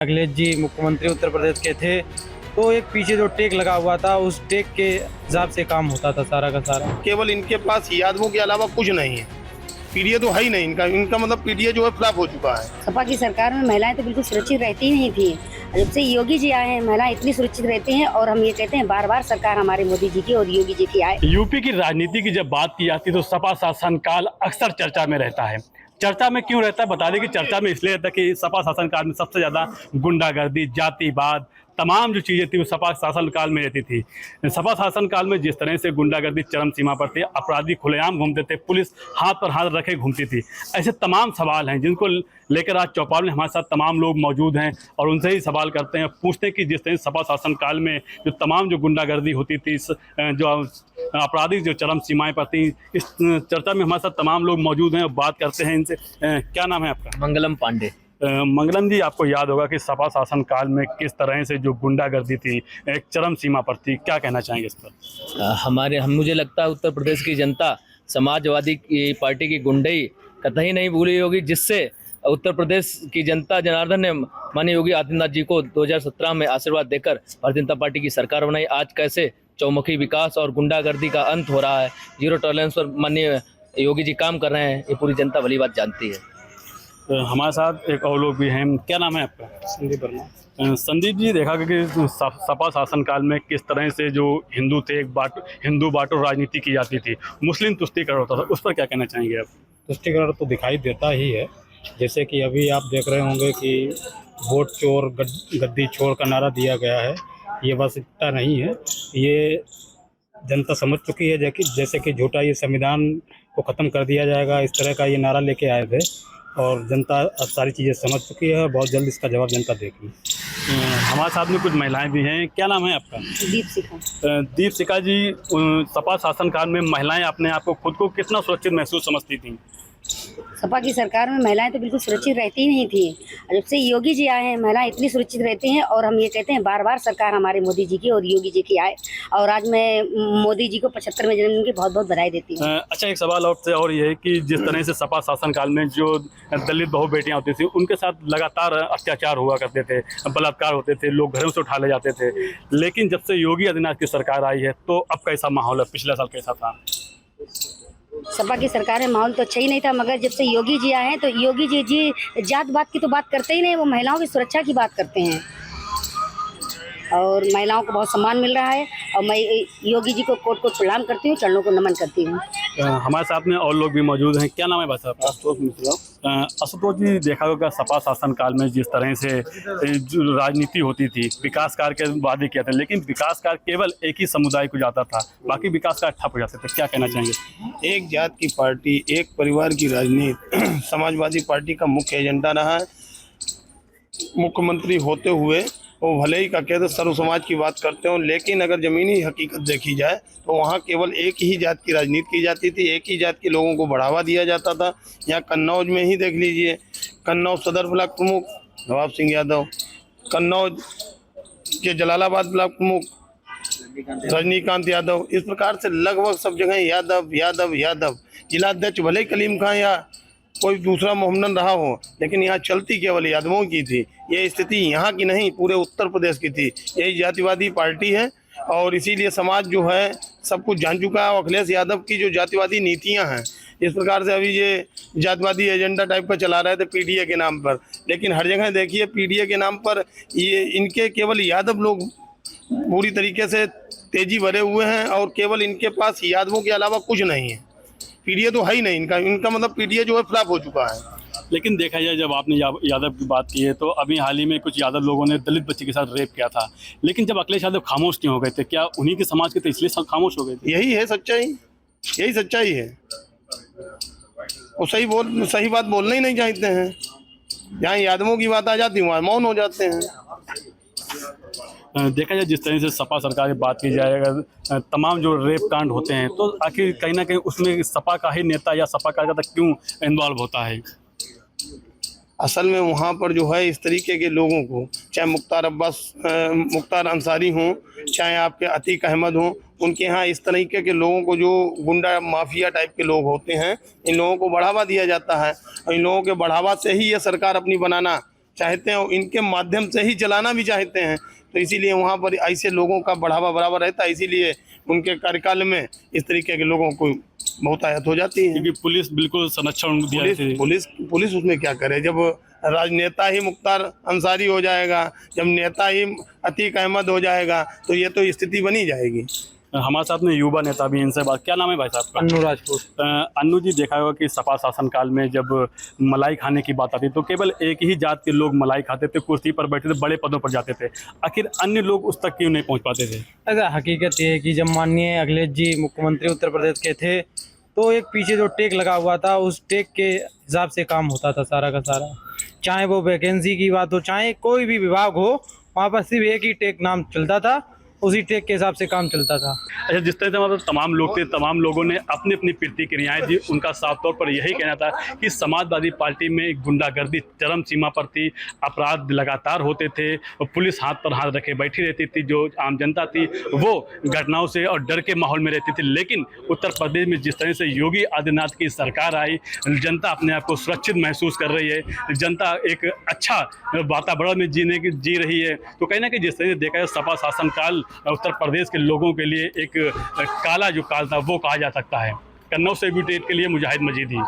अखिलेश जी मुख्यमंत्री उत्तर प्रदेश के थे, तो एक पीछे जो टेक लगा हुआ था उस टेक के हिसाब से काम होता था सारा का सारा। केवल इनके पास यादवों के अलावा कुछ नहीं है। पीडीए तो है ही नहीं इनका मतलब पीडीए जो है फ्लॉप हो चुका है। सपा की सरकार में महिलाएं तो बिल्कुल सुरक्षित रहती ही नहीं थी। जब से योगी जी आए हैं महिलाएं इतनी सुरक्षित रहती हैं और हम ये कहते हैं बार बार सरकार हमारे मोदी जी की और योगी जी की आए। यूपी की राजनीति की जब बात की जाती है तो सपा शासन काल अक्सर चर्चा में रहता है। चर्चा में क्यों रहता है बता दें कि चर्चा में इसलिए रहता है कि सपा शासन काल में सबसे ज़्यादा गुंडागर्दी, जातिवाद, तमाम जो चीज़ें थी वो सपा शासन काल में रहती थी। सपा शासन काल में जिस तरह से गुंडागर्दी चरम सीमा पर थी, अपराधी खुलेआम घूमते थे, पुलिस हाथ पर हाथ रखे घूमती थी। ऐसे तमाम सवाल हैं जिनको लेकर आज चौपाल में हमारे साथ तमाम लोग मौजूद हैं और उनसे ही सवाल करते हैं, पूछते हैं कि जिस तरह सपा शासन काल में जो तमाम जो गुंडागर्दी होती थी, जो आपराधिक जो चरम सीमाएं पर थी, इस चर्चा में हमारे साथ तमाम लोग मौजूद हैं और बात करते हैं इनसे। क्या नाम है आपका? मंगलम पांडे। मंगलम जी, आपको याद होगा कि सपा शासन काल में किस तरह से जो गुंडागर्दी थी एक चरम सीमा पर थी, क्या कहना चाहेंगे इस पर? मुझे लगता है उत्तर प्रदेश की जनता समाजवादी की पार्टी की गुंडई कतई नहीं भूली होगी, जिससे उत्तर प्रदेश की जनता जनार्दन ने माननीय योगी आदित्यनाथ जी को 2017 में आशीर्वाद देकर भारतीय जनता पार्टी की सरकार बनाई। आज कैसे चौमुखी विकास और गुंडागर्दी का अंत हो रहा है, जीरो टॉलरेंस पर माननीय योगी जी काम कर रहे हैं, ये पूरी जनता भली बात जानती है। हमारे साथ एक और लोग भी हैं। क्या नाम है आपका? संदीप वर्मा। संदीप जी, देखा कि सपा शासन काल में किस तरह से जो हिंदू थे हिंदू बाटो राजनीति की जाती थी, मुस्लिम तुष्टीकरण होता था, उस पर क्या कहना चाहेंगे आप? तुष्टिकरण तो दिखाई देता ही है। जैसे कि अभी आप देख रहे होंगे कि वोट चोर गद्दी छोड़ का नारा दिया गया है। ये बस इतना नहीं है, ये जनता समझ चुकी है जैसे कि झूठा ये संविधान को ख़त्म कर दिया जाएगा, इस तरह का ये नारा लेके आए थे और जनता अब सारी चीज़ें समझ चुकी है। बहुत जल्द इसका जवाब जनता देगी। हमारे साथ में कुछ महिलाएं भी हैं। क्या नाम है आपका? दीप सिका जी, सपा शासन काल में महिलाएं अपने आप को खुद को कितना सुरक्षित महसूस समझती थी? सपा की सरकार में महिलाएं तो बिल्कुल सुरक्षित रहती ही नहीं थी। जब से योगी जी आए हैं महिलाएं इतनी सुरक्षित रहती हैं और हम ये कहते हैं बार बार सरकार हमारे मोदी जी की और योगी जी की आए। और आज मैं मोदी जी को 75वें जन्मदिन की बहुत बहुत बधाई देती हूँ। अच्छा, एक सवाल और ये है कि जिस तरह से सपा शासन काल में जो दलित बहू बेटियां होती थी उनके साथ लगातार अत्याचार हुआ करते थे, बलात्कार होते थे, लोग घरों से उठा ले जाते थे, लेकिन जब से योगी आदित्यनाथ की सरकार आई है तो अब कैसा माहौल है? पिछले साल कैसा था? सपा की सरकार में माहौल तो अच्छा ही नहीं था, मगर जब से योगी जी आए हैं तो योगी जी जात बात की तो बात करते ही नहीं, वो महिलाओं की सुरक्षा की बात करते हैं और महिलाओं को बहुत सम्मान मिल रहा है। और मैं योगी जी को कोट कोट प्रणाम करती हूँ, चरणों को नमन करती हूँ। हमारे साथ में और लोग भी मौजूद हैं। क्या नाम है भाई साहब? आशुतोष मिश्रा। आशुतोष जी, देखा होगा सपा शासन काल में जिस तरह से जो राजनीति होती थी, विकास कार्य के वादे किए थे, लेकिन विकास कार्य केवल एक ही समुदाय को जाता था, बाकी विकास कार्य ठप हो जाते थे। क्या कहना चाहेंगे? एक जात की पार्टी, एक परिवार की राजनीति समाजवादी पार्टी का मुख्य एजेंडा रहा है। मुख्यमंत्री होते हुए वो भले ही का कहते सर्व समाज की बात करते हो, लेकिन अगर ज़मीनी हकीकत देखी जाए तो वहाँ केवल एक ही जात की राजनीति की जाती थी, एक ही जात के लोगों को बढ़ावा दिया जाता था। यहाँ कन्नौज में ही देख लीजिए, कन्नौज सदर ब्लॉक प्रमुख नवाब सिंह यादव, कन्नौज के जलालाबाद ब्लॉक प्रमुख रजनीकांत यादव, इस प्रकार से लगभग सब जगह यादव यादव यादव। जिलाध्यक्ष भले ही कलीम खां या कोई दूसरा मोहम्मदन रहा हो, लेकिन यहाँ चलती केवल यादवों की थी। ये स्थिति यहाँ की नहीं, पूरे उत्तर प्रदेश की थी। यही जातिवादी पार्टी है और इसीलिए समाज जो है सब कुछ जान चुका है। अखिलेश यादव की जो जातिवादी नीतियाँ हैं, इस प्रकार से अभी ये जातिवादी एजेंडा टाइप का चला रहे थे पीडीए के नाम पर, लेकिन हर जगह देखिए पीडीए के नाम पर ये इनके केवल यादव लोग पूरी तरीके से तेजी भरे हुए हैं और केवल इनके पास यादवों के अलावा कुछ नहीं है। पीडीए तो है ही नहीं इनका मतलब पीडीए जो है फ्लॉप हो चुका है। लेकिन देखा जाए, जब आपने यादव की बात की है तो अभी हाल ही में कुछ यादव लोगों ने दलित बच्चे के साथ रेप किया था, लेकिन जब अखिलेश यादव खामोश क्यों हो गए थे? क्या उन्हीं के समाज के थे इसलिए खामोश हो गए थे? यही है सच्चाई, यही सच्चाई है। वो सही बात बोलना ही नहीं चाहते हैं। जहाँ यादवों की बात आ जाती है वहाँ मौन हो जाते हैं। देखा जाए, जिस तरह से सपा सरकार की बात की जाए, अगर तमाम जो रेप कांड होते हैं तो आखिर कहीं ना कहीं उसमें सपा का ही नेता या सपा कार्यकर्ता क्यों इन्वॉल्व होता है? असल में वहाँ पर जो है इस तरीके के लोगों को, चाहे मुख्तार अंसारी हों, चाहे आपके अतीक अहमद हों, उनके यहाँ इस तरीके के लोगों को, जो गुंडा माफिया टाइप के लोग होते हैं, इन लोगों को बढ़ावा दिया जाता है और इन लोगों के बढ़ावा से ही ये सरकार अपनी बनाना चाहते हैं, इनके माध्यम से ही चलाना भी चाहते हैं। तो इसीलिए वहाँ पर ऐसे लोगों का बढ़ावा बराबर रहता है, इसीलिए उनके कार्यकाल में इस तरीके के लोगों को बहुतायत हो जाती है। क्योंकि पुलिस बिल्कुल संरक्षण दिया पुलिस पुलिस पुलिस उसमें क्या करे, जब राजनेता ही मुख्तार अंसारी हो जाएगा, जब नेता ही अतीक अहमद हो जाएगा, तो ये तो स्थिति बनी जाएगी। हमारे साथ में युवा नेता भी, इनसे बात, क्या नाम है भाई साहब का? अन्नू राजपूत। अन्नू जी, देखा होगा कि सपा शासनकाल में जब मलाई खाने की बात आती तो केवल एक ही जात के लोग मलाई खाते थे, कुर्सी पर बैठे थे, बड़े पदों पर जाते थे। आखिर अन्य लोग उस तक क्यों नहीं पहुंच पाते थे? अगर हकीकत ये है कि जब माननीय अखिलेश जी मुख्यमंत्री उत्तर प्रदेश के थे तो एक पीछे जो टेक लगा हुआ था, उस टेक के हिसाब से काम होता था सारा का सारा। चाहे वो वैकेंसी की बात हो, चाहे कोई भी विभाग हो, वहाँ पर सिर्फ एक ही टेक नाम चलता था, उसी टेक के हिसाब से काम चलता था। अच्छा, जिस तरह से मतलब तमाम लोग थे, तमाम लोगों ने अपनी अपनी प्रतिक्रियाएं दी। उनका साफ तौर पर यही कहना था कि समाजवादी पार्टी में गुंडागर्दी चरम सीमा पर थी, अपराध लगातार होते थे, और पुलिस हाथ पर हाथ रखे बैठी रहती थी। जो आम जनता थी वो घटनाओं से और डर के माहौल में रहती थी। लेकिन उत्तर प्रदेश में जिस तरह से योगी आदित्यनाथ की सरकार आई, जनता अपने आप को सुरक्षित महसूस कर रही है, जनता एक अच्छा वातावरण में जी रही है। तो कहीं ना कहीं जिस तरह से देखा जाए, सपा शासनकाल उत्तर प्रदेश के लोगों के लिए एक काला जो काल था वो कहा जा सकता है। कन्नौज से वीडियो के लिए मुजाहिद मजीदी।